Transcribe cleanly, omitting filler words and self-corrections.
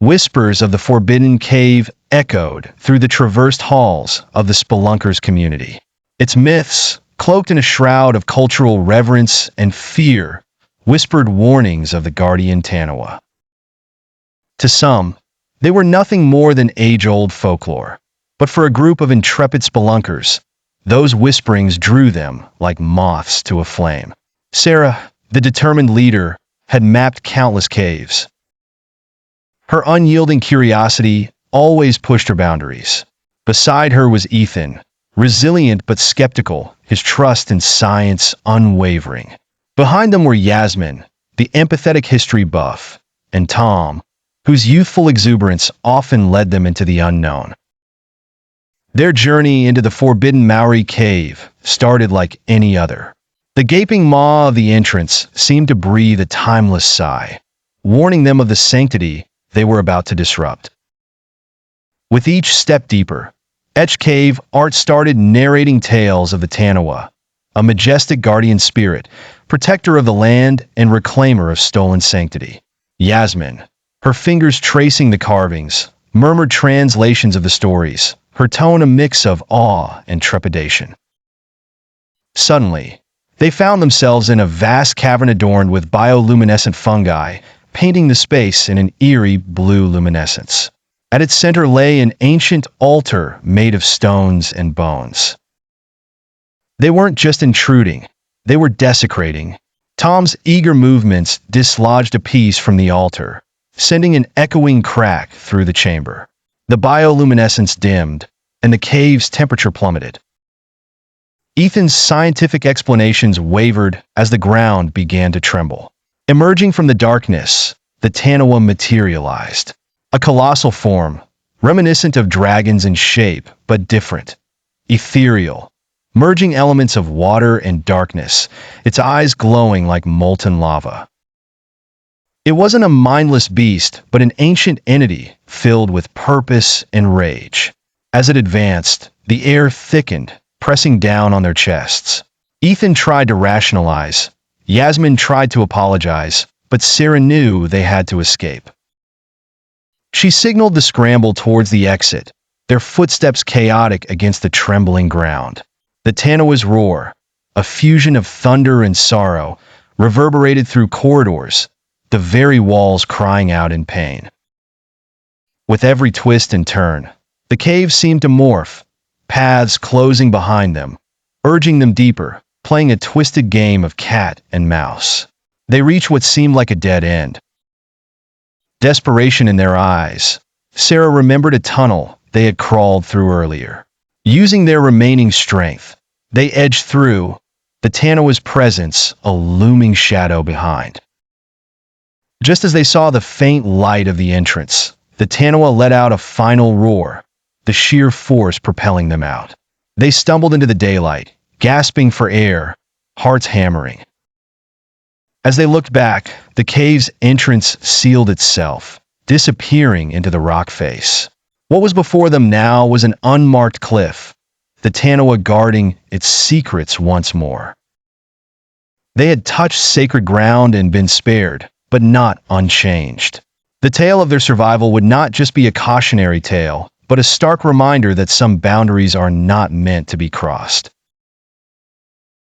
Whispers of the forbidden cave echoed through the traversed halls of the spelunkers community. Its myths, cloaked in a shroud of cultural reverence and fear, whispered warnings of the guardian taniwha. To some, they were nothing more than age-old folklore, but for a group of intrepid spelunkers, those whisperings drew them like moths to a flame. Sarah, the determined leader, had mapped countless caves. Her unyielding curiosity always pushed her boundaries. Beside her was Ethan, resilient but skeptical, his trust in science unwavering. Behind them were Yasmin, the empathetic history buff, and Tom, whose youthful exuberance often led them into the unknown. Their journey into the forbidden Maori cave started like any other. The gaping maw of the entrance seemed to breathe a timeless sigh, warning them of the sanctity they were about to disrupt. With each step deeper, Etch Cave Art started narrating tales of the taniwha, a majestic guardian spirit, protector of the land and reclaimer of stolen sanctity. Yasmin, her fingers tracing the carvings, murmured translations of the stories, her tone a mix of awe and trepidation. Suddenly, they found themselves in a vast cavern adorned with bioluminescent fungi, painting the space in an eerie blue luminescence. At its center lay an ancient altar made of stones and bones. They weren't just intruding, they were desecrating. Tom's eager movements dislodged a piece from the altar, sending an echoing crack through the chamber. The bioluminescence dimmed, and the cave's temperature plummeted. Ethan's scientific explanations wavered as the ground began to tremble. Emerging from the darkness, the taniwha materialized. A colossal form, reminiscent of dragons in shape, but different. Ethereal, merging elements of water and darkness, its eyes glowing like molten lava. It wasn't a mindless beast, but an ancient entity filled with purpose and rage. As it advanced, the air thickened, pressing down on their chests. Ethan tried to rationalize. Yasmin tried to apologize, but Sarah knew they had to escape. She signaled the scramble towards the exit, their footsteps chaotic against the trembling ground. The taniwha's roar, a fusion of thunder and sorrow, reverberated through corridors, the very walls crying out in pain. With every twist and turn, the cave seemed to morph, paths closing behind them, urging them deeper, playing a twisted game of cat and mouse. They reached what seemed like a dead end. Desperation in their eyes, Sarah remembered a tunnel they had crawled through earlier. Using their remaining strength, they edged through, the taniwha's presence a looming shadow behind. Just as they saw the faint light of the entrance, the taniwha let out a final roar, the sheer force propelling them out. They stumbled into the daylight, gasping for air, hearts hammering. As they looked back, the cave's entrance sealed itself, disappearing into the rock face. What was before them now was an unmarked cliff, the taniwha guarding its secrets once more. They had touched sacred ground and been spared, but not unchanged. The tale of their survival would not just be a cautionary tale, but a stark reminder that some boundaries are not meant to be crossed.